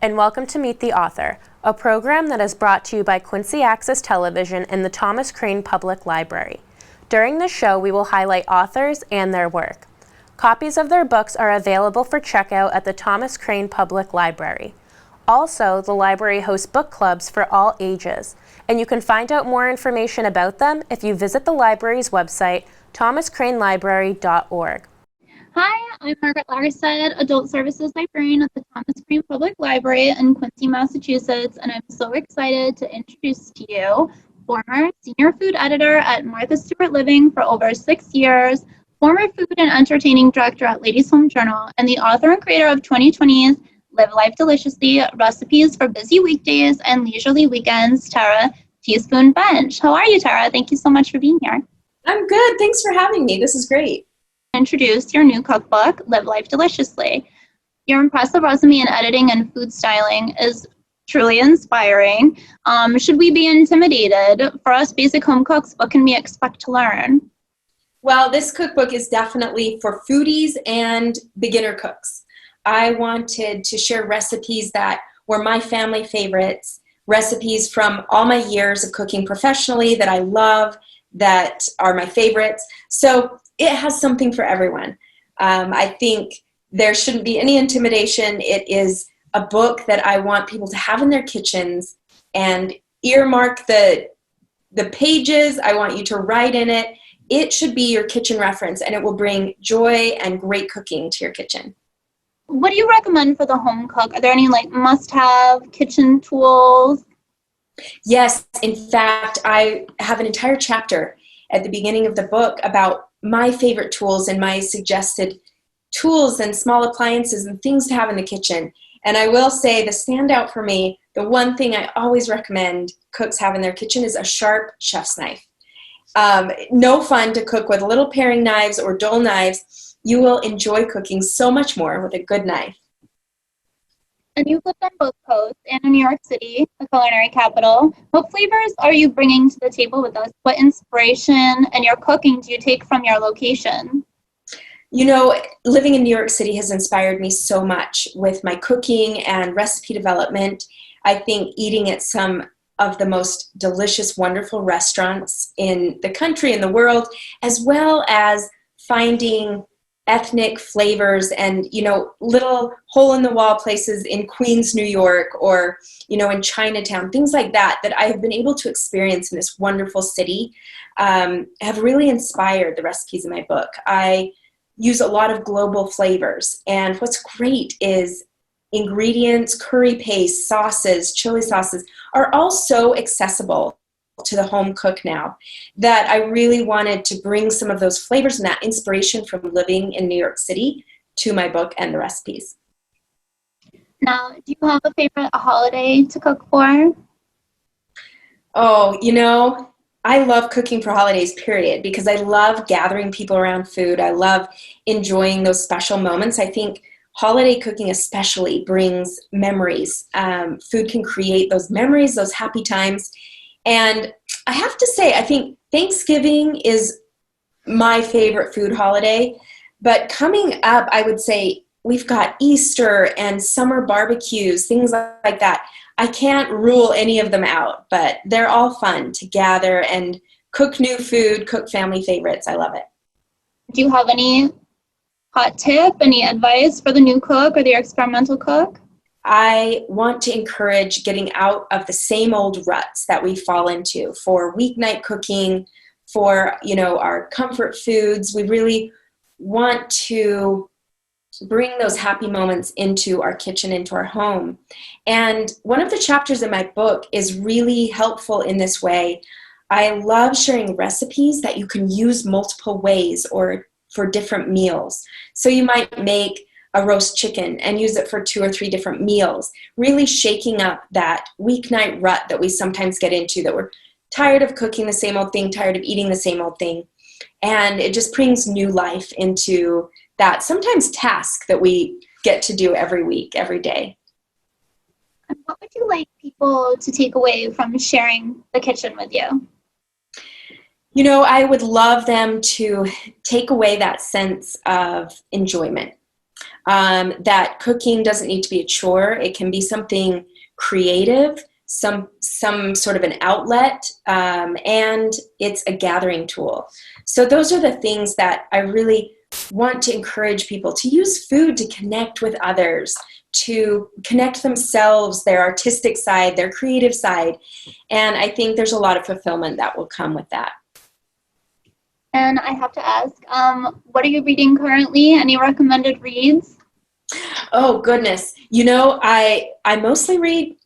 and welcome to Meet the Author, a program that is brought to you by Quincy Access Television and the Thomas Crane Public Library. During the show, we will highlight authors and their work. Copies of their books are available for checkout at the Thomas Crane Public Library. Also, the library hosts book clubs for all ages, and you can find out more information about them if you visit the library's website, thomascranelibrary.org. Hi, I'm Margaret Lagerstead, Adult Services Librarian at the Thomas Crane Public Library in Quincy, Massachusetts, and I'm so excited to introduce to you former Senior Food Editor at Martha Stewart Living for over 6 years, former Food and Entertaining Director at Ladies Home Journal, and the author and creator of 2020's Live Life Deliciously, Recipes for Busy Weekdays and Leisurely Weekends, Tara Teaspoon Bench. How are you, Tara? Thank you so much for being here. I'm good. Thanks for having me. This is great. Introduce your new cookbook, Live Life Deliciously. Your impressive resume in editing and food styling is truly inspiring. Should we be intimidated? For us basic home cooks, what can we expect to learn? Well, this cookbook is definitely for foodies and beginner cooks. I wanted to share recipes that were my family favorites, recipes from all my years of cooking professionally that I love, that are my favorites. So it has something for everyone. I think there shouldn't be any intimidation. It is a book that I want people to have in their kitchens and earmark the pages. I want you to write in it. It should be your kitchen reference, and it will bring joy and great cooking to your kitchen. What do you recommend for the home cook? Are there any must-have kitchen tools? Yes, in fact, I have an entire chapter at the beginning of the book about my favorite tools and my suggested tools and small appliances and things to have in the kitchen. And I will say the standout for me, the one thing I always recommend cooks have in their kitchen is a sharp chef's knife. No fun to cook with little paring knives or dull knives. You will enjoy cooking so much more with a good knife. And you've lived on both coasts and in New York City, the culinary capital. What flavors are you bringing to the table with us? What inspiration and your cooking do you take from your location? You know, living in New York City has inspired me so much with my cooking and recipe development. I think eating at some of the most delicious, wonderful restaurants in the country and the world, as well as finding ethnic flavors and, little hole-in-the-wall places in Queens, New York, or, in Chinatown, things like that I have been able to experience in this wonderful city, have really inspired the recipes in my book. I use a lot of global flavors, and what's great is ingredients, curry paste, sauces, chili sauces are all so accessible to the home cook now that I really wanted to bring some of those flavors and that inspiration from living in New York City to my book and the recipes. Now, do you have a favorite holiday to cook for? Oh, I love cooking for holidays, period, because I love gathering people around food. I love enjoying those special moments. I think holiday cooking especially brings memories. Food can create those memories, those happy times. And I have to say, I think Thanksgiving is my favorite food holiday. But coming up, I would say we've got Easter and summer barbecues, things like that. I can't rule any of them out, but they're all fun to gather and cook new food, cook family favorites. I love it. Do you have any hot tip, any advice for the new cook or the experimental cook? I want to encourage getting out of the same old ruts that we fall into for weeknight cooking, for, our comfort foods. We really want to bring those happy moments into our kitchen, into our home. And one of the chapters in my book is really helpful in this way. I love sharing recipes that you can use multiple ways or for different meals. So you might make a roast chicken and use it for 2 or 3 different meals, really shaking up that weeknight rut that we sometimes get into, that we're tired of cooking the same old thing, tired of eating the same old thing. And it just brings new life into that sometimes task that we get to do every week, every day. And what would you like people to take away from sharing the kitchen with you? I would love them to take away that sense of enjoyment that cooking doesn't need to be a chore. It can be something creative, some sort of an outlet, and it's a gathering tool. So those are the things that I really want to encourage people to use food to connect with others, to connect themselves, their artistic side, their creative side. And I think there's a lot of fulfillment that will come with that. And I have to ask, what are you reading currently? Any recommended reads? Oh, goodness. You know, I mostly read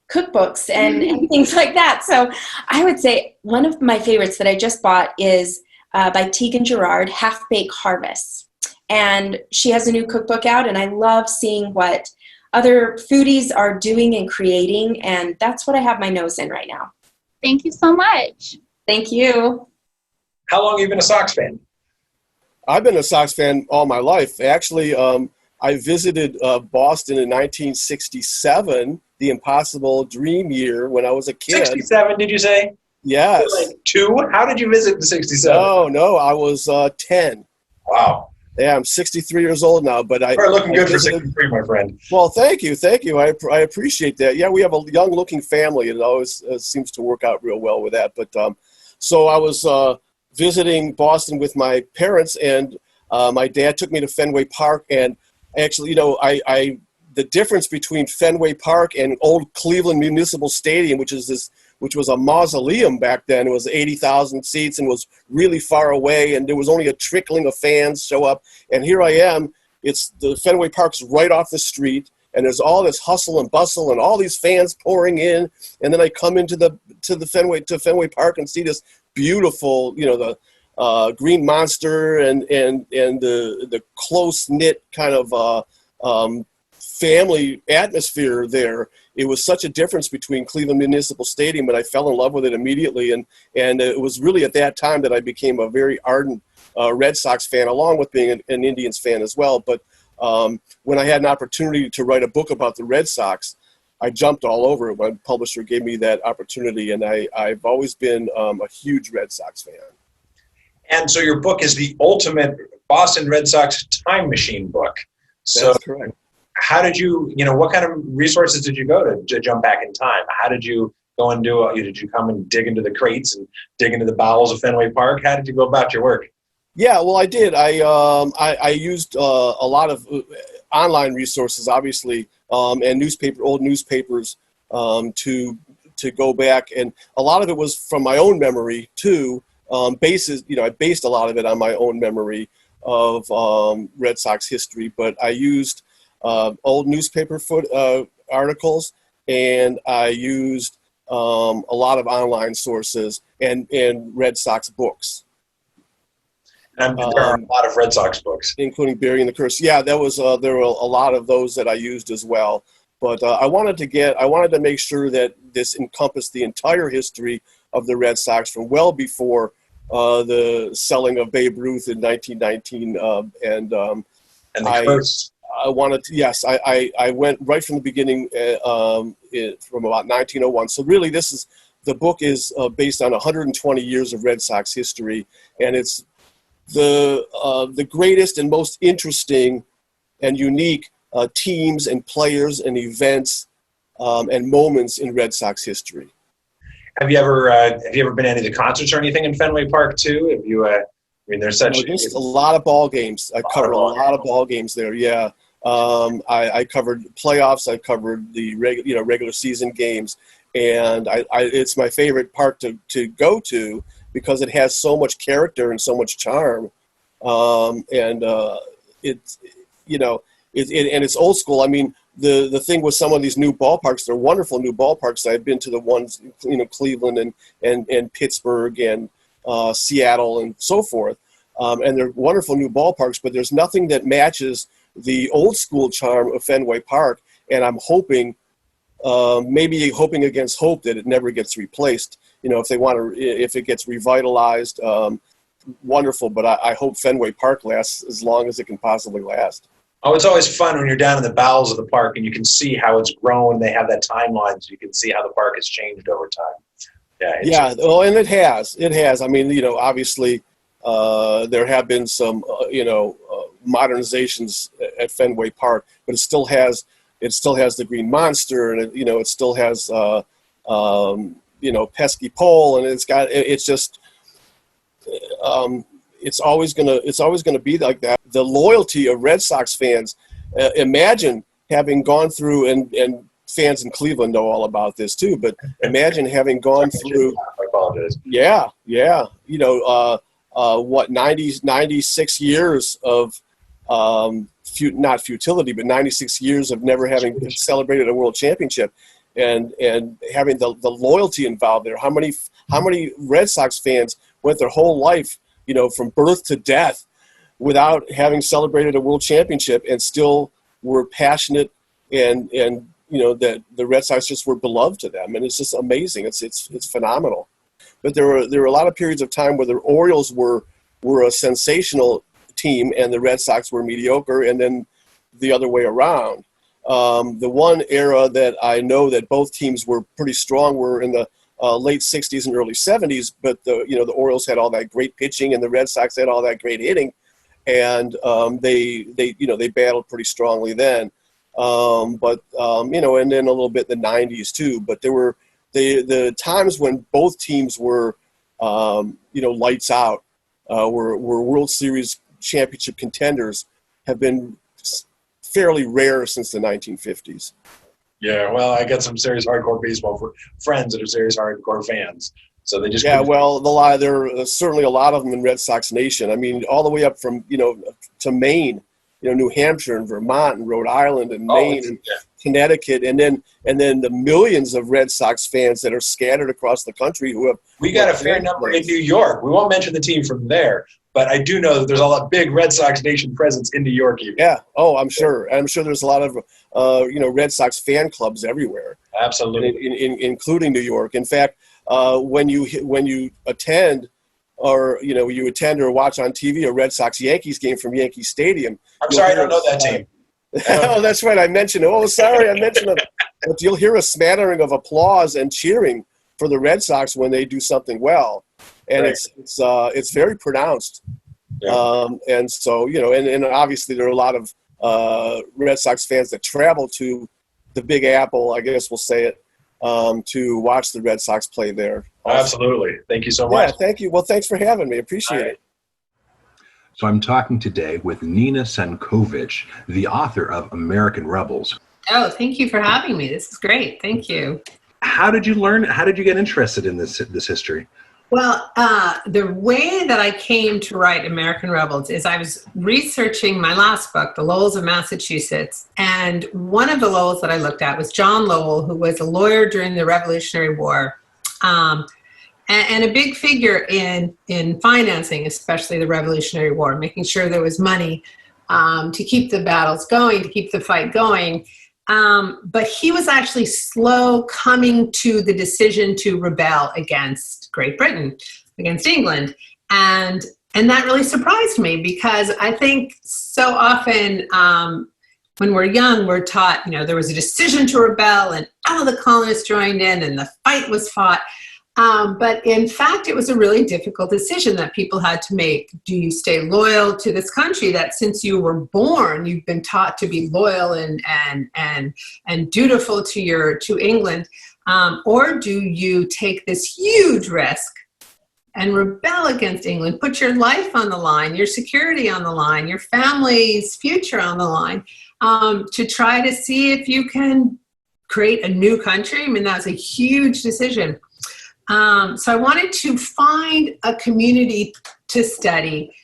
cookbooks and things like that. So I would say one of my favorites that I just bought is by Tegan Gerard, Half-Baked Harvests. And she has a new cookbook out, and I love seeing what other foodies are doing and creating, and that's what I have my nose in right now. Thank you so much. Thank you. How long have you been a Sox fan? I've been a Sox fan all my life. Actually, I visited Boston in 1967, the impossible dream year when I was a kid. 67, did you say? Yes. Like 2? How did you visit in 67? No, I was 10. Wow. Yeah, I'm 63 years old now, but You're looking good for visited, 63, my friend. Well, thank you. I appreciate that. Yeah, we have a young-looking family, and it always seems to work out real well with that. But so I was visiting Boston with my parents, and my dad took me to Fenway Park. And actually, you know, the difference between Fenway Park and old Cleveland Municipal Stadium, which was a mausoleum back then. It was 80,000 seats and was really far away, and there was only a trickling of fans show up. And here I am. It's the Fenway Park's right off the street, and there's all this hustle and bustle and all these fans pouring in. And then I come into Fenway Park and see this beautiful, you know, the Green Monster and the close knit kind of family atmosphere there. It was such a difference between Cleveland Municipal Stadium, and I fell in love with it immediately. And it was really at that time that I became a very ardent Red Sox fan, along with being an Indians fan as well. But when I had an opportunity to write a book about the Red Sox, I jumped all over it. My publisher gave me that opportunity, and I've always been a huge Red Sox fan. And so your book is the ultimate Boston Red Sox time machine book. So That's correct. how did you what kind of resources did you go to jump back in time? How did you go and did you come and dig into the crates and dig into the bowels of Fenway Park? How did you go about your work? Yeah, well, I did. I used a lot of online resources, obviously, and old newspapers to go back, and a lot of it was from my own memory too. I based a lot of it on my own memory of Red Sox history, but I used old newspaper articles, and I used a lot of online sources and Red Sox books. And there are a lot of Red Sox books, including Burying the Curse. Yeah, there were a lot of those that I used as well. But I wanted to make sure that this encompassed the entire history of the Red Sox from well before the selling of Babe Ruth in 1919, and the curse. I wanted to, yes, I went right from the beginning from about 1901. So really, the book is based on 120 years of Red Sox history, and it's the greatest and most interesting and unique teams and players and events and moments in Red Sox history. Have you ever been to any of the concerts or anything in Fenway Park too? Have you? There's just a lot of ball games. I covered a lot of ball games there. Yeah, I covered playoffs. I covered the regular season games, and it's my favorite park to go to because it has so much character and so much charm, and it's old school. I mean, the thing with some of these new ballparks, they're wonderful new ballparks. I've been to the ones, Cleveland and Pittsburgh and Seattle and so forth, and they're wonderful new ballparks. But there's nothing that matches the old school charm of Fenway Park. And I'm hoping, maybe hoping against hope, that it never gets replaced. If it gets revitalized, wonderful. But I hope Fenway Park lasts as long as it can possibly last. Oh, it's always fun when you're down in the bowels of the park and you can see how it's grown. They have that timeline, so you can see how the park has changed over time. And it has. I mean, obviously, There have been some, modernizations at Fenway Park, but it still has the Green Monster, and it still has pesky pole, and it's always gonna be like that. The loyalty of Red Sox fans. Imagine having gone through, and fans in Cleveland know all about this too. But imagine having gone through. I apologize. Yeah. 96 years of not futility, but 96 years of never having celebrated a world championship, and having the loyalty involved there. How many Red Sox fans went their whole life, from birth to death, without having celebrated a world championship, and still were passionate, and that the Red Sox just were beloved to them, and it's just amazing. It's phenomenal. But there were a lot of periods of time where the Orioles were a sensational team and the Red Sox were mediocre, and then the other way around. The one era that I know that both teams were pretty strong were in the late 60s and early 70s, but the Orioles had all that great pitching and the Red Sox had all that great hitting, and they battled pretty strongly then. And then a little bit in the 90s too. But there were the times when both teams were lights out, were World Series championship contenders, have been fairly rare since the 1950s. Yeah, well, I got some serious hardcore baseball friends that are serious hardcore fans. So they just there are certainly a lot of them in Red Sox Nation. I mean, all the way up from to Maine, New Hampshire and Vermont and Rhode Island and Maine and Connecticut, and then the millions of Red Sox fans that are scattered across the country who have. We got a fair number in New York. We won't mention the team from there, but I do know that there's a big Red Sox Nation presence in New York even. Yeah. Oh, I'm sure. I'm sure there's a lot of Red Sox fan clubs everywhere. Absolutely, including New York. In fact, when you attend or watch on TV a Red Sox Yankees game from Yankee Stadium. I'm sorry, I don't know that team. Oh, that's right. I mentioned it. Oh, sorry, I mentioned it. But you'll hear a smattering of applause and cheering for the Red Sox when they do something well, and right. It's very pronounced. Yeah. And so and obviously there are a lot of Red Sox fans that travel to the Big Apple, I guess we'll say it, to watch the Red Sox play there. Absolutely. Thank you so much. Yeah, thank you. Well, thanks for having me. Appreciate it. So I'm talking today with Nina Senkovich, the author of American Rebels. Oh, thank you for having me. This is great. Thank you. How did you get interested in this history? Well, the way that I came to write American Rebels is I was researching my last book, The Lowells of Massachusetts, and one of the Lowells that I looked at was John Lowell, who was a lawyer during the Revolutionary War, and a big figure in financing, especially the Revolutionary War, making sure there was money to keep the battles going, to keep the fight going. But he was actually slow coming to the decision to rebel against Great Britain, against England. And that really surprised me, because I think so often when we're young, we're taught, there was a decision to rebel and all the colonists joined in and the fight was fought. But in fact, it was a really difficult decision that people had to make. Do you stay loyal to this country that since you were born, you've been taught to be loyal and dutiful to England? Or do you take this huge risk and rebel against England, put your life on the line, your security on the line, your family's future on the line, to try to see if you can create a new country? I mean, that was a huge decision. So I wanted to find a community to study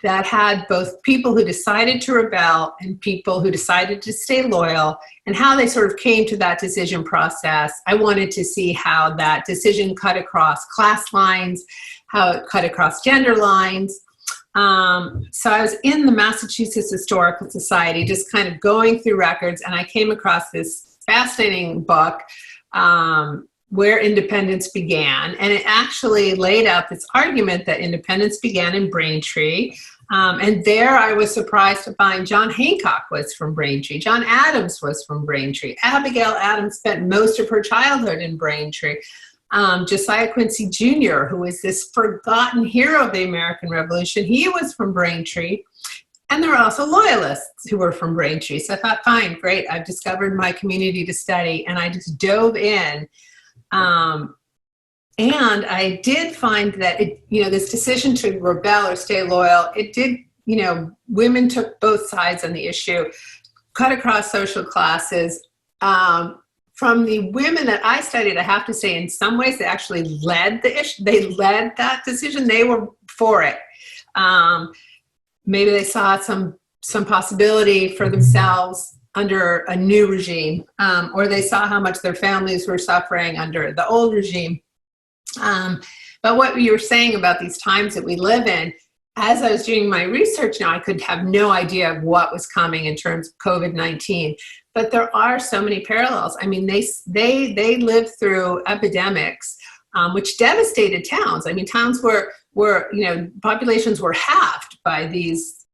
that had both people who decided to rebel and people who decided to stay loyal, and how they sort of came to that decision process. I wanted to see how that decision cut across class lines, how it cut across gender lines. So I was in the Massachusetts Historical Society just kind of going through records, and I came across this fascinating book, Where Independence Began. And it actually laid out this argument that independence began in Braintree. And there I was surprised to find John Hancock was from Braintree. John Adams was from Braintree. Abigail Adams spent most of her childhood in Braintree. Josiah Quincy Jr., who is this forgotten hero of the American Revolution. He was from Braintree. And there were also loyalists who were from Braintree. So I thought, fine, great. I've discovered my community to study. And I just dove in. And I did find that, this decision to rebel or stay loyal, it did, women took both sides on the issue, cut across social classes. From the women that I studied, I have to say, in some ways, they actually led the issue. They led that decision. They were for it. Maybe they saw some possibility for themselves under a new regime, or they saw how much their families were suffering under the old regime. But what you were saying about these times that we live in, as I was doing my research now, I could have no idea of what was coming in terms of COVID-19. But there are so many parallels. I mean, they lived through epidemics, which devastated towns. I mean, towns were populations were halved by these,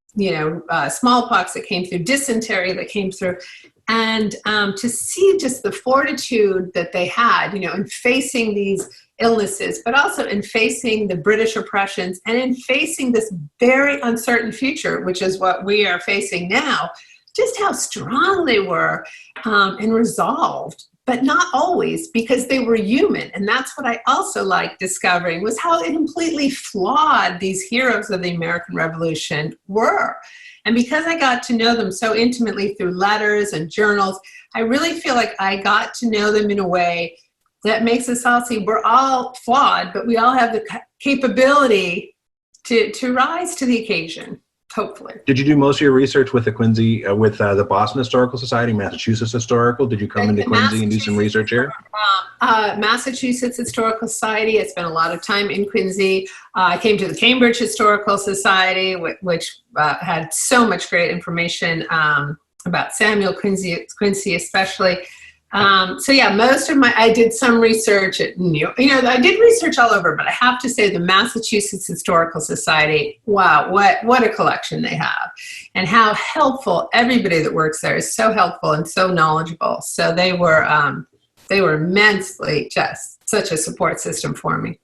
smallpox that came through, dysentery that came through. And to see just the fortitude that they had, in facing these illnesses, but also in facing the British oppressions and in facing this very uncertain future, which is what we are facing now, just how strong they were and resolved, but not always, because they were human. And that's what I also liked discovering, was how completely flawed these heroes of the American Revolution were. And because I got to know them so intimately through letters and journals, I really feel like I got to know them in a way that makes us all see we're all flawed, but we all have the capability to rise to the occasion, hopefully. Did you do most of your research with the Quincy, with the Boston Historical Society, Massachusetts Historical? Did you come into Quincy and do some research here? Massachusetts Historical Society. I spent a lot of time in Quincy. I came to the Cambridge Historical Society, which had so much great information about Samuel Quincy especially. So yeah, I did some research at I did research all over, but I have to say the Massachusetts Historical Society, wow, what a collection they have, and how helpful everybody that works there is. So helpful and so knowledgeable. So they were immensely just such a support system for me.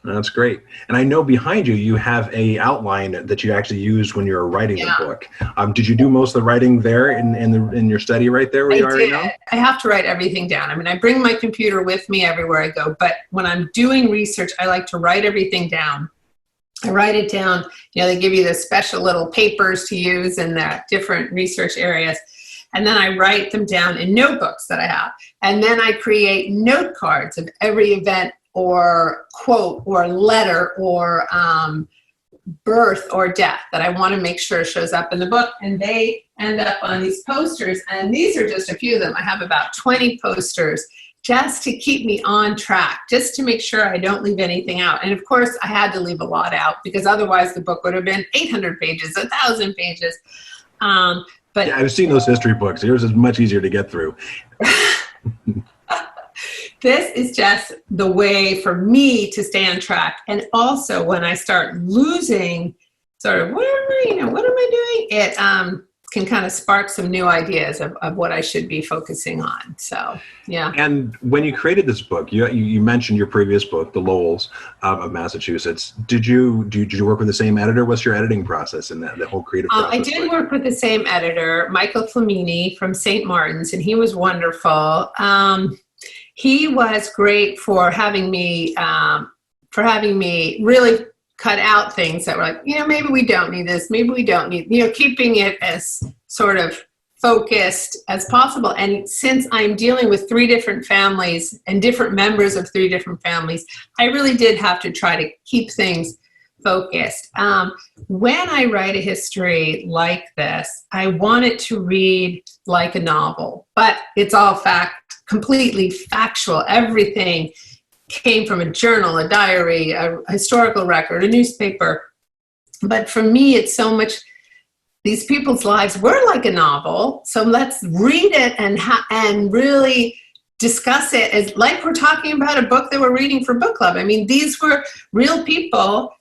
That's great. And I know behind you, you have a outline that you actually used when you were writing the book. Did you do most of the writing there in your study right there where you are right now? I have to write everything down. I mean, I bring my computer with me everywhere I go, but when I'm doing research, I like to write everything down. I write it down. They give you the special little papers to use in the different research areas. And then I write them down in notebooks that I have. And then I create note cards of every event or quote or letter or birth or death that I want to make sure shows up in the book. And they end up on these posters. And these are just a few of them. I have about 20 posters just to keep me on track, just to make sure I don't leave anything out. And of course, I had to leave a lot out because otherwise the book would have been 800 pages, 1,000 pages. But yeah, I've seen those history books. Yours is much easier to get through. This is just the way for me to stay on track. And also when I start losing sort of, what am I doing? It can kind of spark some new ideas of what I should be focusing on. So, yeah. And when you created this book, you mentioned your previous book, The Lowells of Massachusetts. Did you work with the same editor? What's your editing process in that whole creative process? I did work with the same editor, Michael Flamini from St. Martin's, and he was wonderful. He was great for having me really cut out things that were like, maybe we don't need this, maybe we don't need, keeping it as sort of focused as possible. And since I'm dealing with 3 different families and different members of 3 different families, I really did have to try to keep things focused. When I write a history like this, I want it to read like a novel, but it's all completely factual. Everything came from a journal, a diary, a historical record, a newspaper. But for me, it's so much, these people's lives were like a novel. So let's read it and really discuss it as like we're talking about a book that we're reading for book club. I mean, these were real people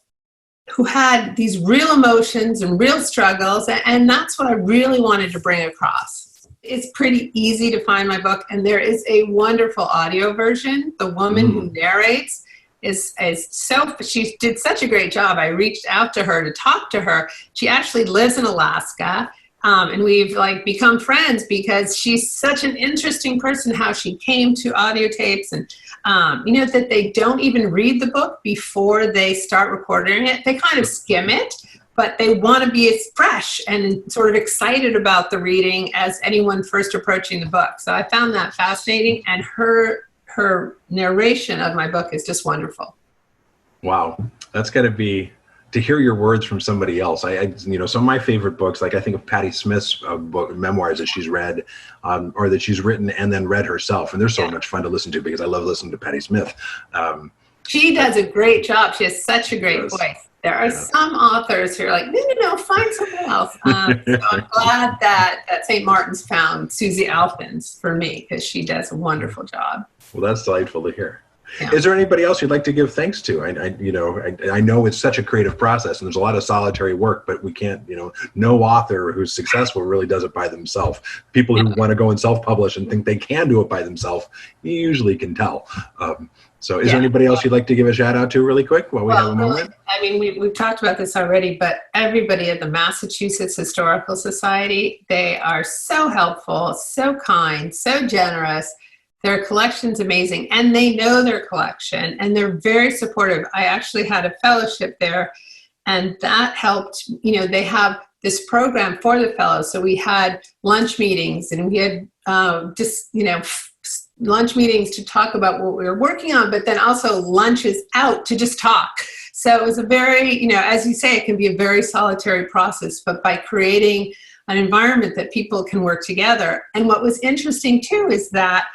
who had these real emotions and real struggles. And that's what I really wanted to bring across. It's pretty easy to find my book, and there is a wonderful audio version. The woman who narrates she did such a great job. I reached out to her to talk to her. She actually lives in Alaska, and we've become friends because she's such an interesting person, how she came to audio tapes, and that they don't even read the book before they start recording it. They kind of skim it, but they want to be as fresh and sort of excited about the reading as anyone first approaching the book. So I found that fascinating, and her narration of my book is just wonderful. Wow, that's got to be, to hear your words from somebody else. I some of my favorite books, like I think of Patti Smith's book, memoirs that she's read, or that she's written and then read herself, and they're so much fun to listen to because I love listening to Patti Smith. She does a great job. She has such a great voice. There are some authors who are like, no, find someone else. So I'm glad that St. Martin's found Susie Alphins for me, because she does a wonderful job. Well, that's delightful to hear. Yeah. Is there anybody else you'd like to give thanks to? I know it's such a creative process and there's a lot of solitary work, but we can't, no author who's successful really does it by themselves. People who want to go and self-publish and think they can do it by themselves, you usually can tell. So is there anybody else you'd like to give a shout out to really quick while we have a moment? We've talked about this already, but everybody at the Massachusetts Historical Society, they are so helpful, so kind, so generous. Their collection's amazing, and they know their collection, and they're very supportive. I actually had a fellowship there, and that helped. They have this program for the fellows. So we had lunch meetings, and we had lunch meetings to talk about what we were working on, but then also lunches out to just talk. So it was a very, as you say, it can be a very solitary process, but by creating an environment that people can work together. And what was interesting too is that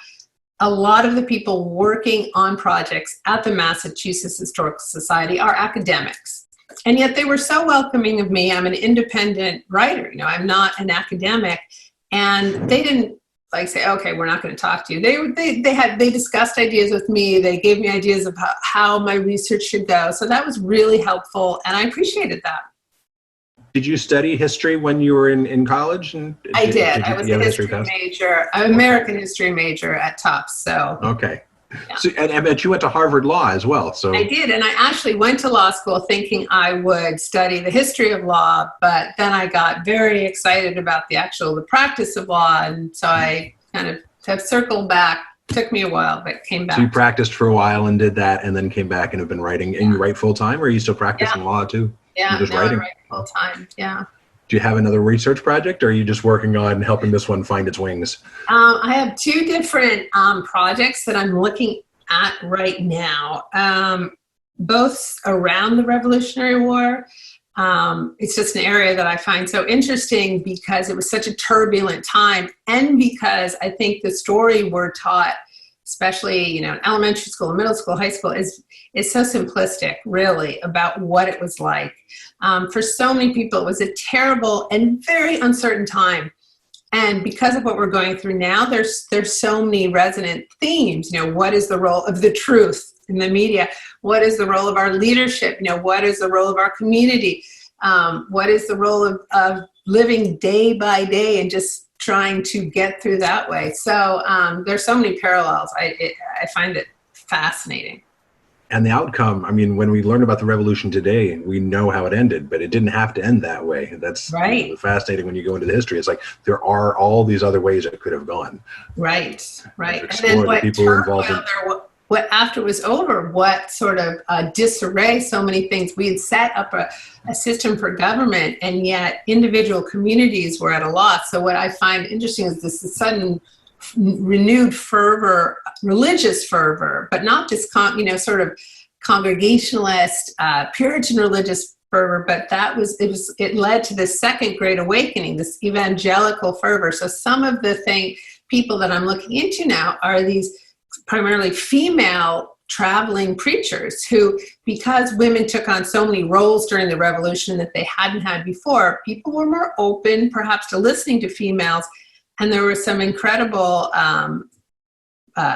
a lot of the people working on projects at the Massachusetts Historical Society are academics. And yet they were so welcoming of me. I'm an independent writer, I'm not an academic. And they didn't say, okay, we're not going to talk to you. They discussed ideas with me. They gave me ideas of how my research should go. So that was really helpful, and I appreciated that. Did you study history when you were in college? I did. I was a history major, an American history major at Tufts. So okay. Yeah. So, and you went to Harvard Law as well. So I did, and I actually went to law school thinking I would study the history of law, but then I got very excited about the practice of law, and so I kind of have circled back. Took me a while, but came back. So you practiced for a while and did that, and then came back and have been writing. And you write full time, or are you still practicing law too? Yeah, just now writing? I write full time. Yeah. Do you have another research project, or are you just working on helping this one find its wings? I have two different projects that I'm looking at right now, both around the Revolutionary War. It's just an area that I find so interesting because it was such a turbulent time, and because I think the story we're taught, especially in elementary school, middle school, high school, is so simplistic, really, about what it was like. For so many people, it was a terrible and very uncertain time. And because of what we're going through now, there's so many resonant themes. What is the role of the truth in the media? What is the role of our leadership? What is the role of our community? What is the role of living day by day and just trying to get through that way? So there's so many parallels. I find it fascinating. And the outcome, when we learn about the revolution today, we know how it ended, but it didn't have to end that way. That's right. Fascinating when you go into the history. It's like there are all these other ways it could have gone. Right. And then what people were involved in. What after it was over, what sort of disarray, so many things. We had set up a system for government, and yet individual communities were at a loss. So what I find interesting is this sudden renewed fervor, religious fervor, but not just sort of congregationalist, Puritan religious fervor, but it led to this second Great Awakening, this evangelical fervor. So some of the people that I'm looking into now are these primarily female traveling preachers who, because women took on so many roles during the revolution that they hadn't had before, people were more open perhaps to listening to females. And there were some incredible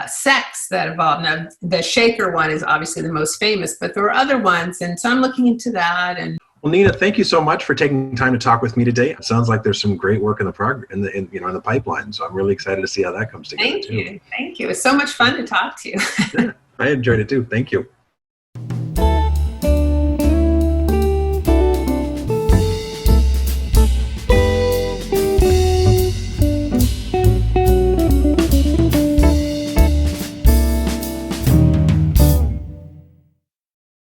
sects that evolved. Now, the Shaker one is obviously the most famous, but there were other ones. And so I'm looking into that. And Well, Nina, thank you so much for taking time to talk with me today. It sounds like there's some great work in the in the pipeline. So I'm really excited to see how that comes together. Thank you. Thank you. It was so much fun to talk to you. Yeah, I enjoyed it too. Thank you.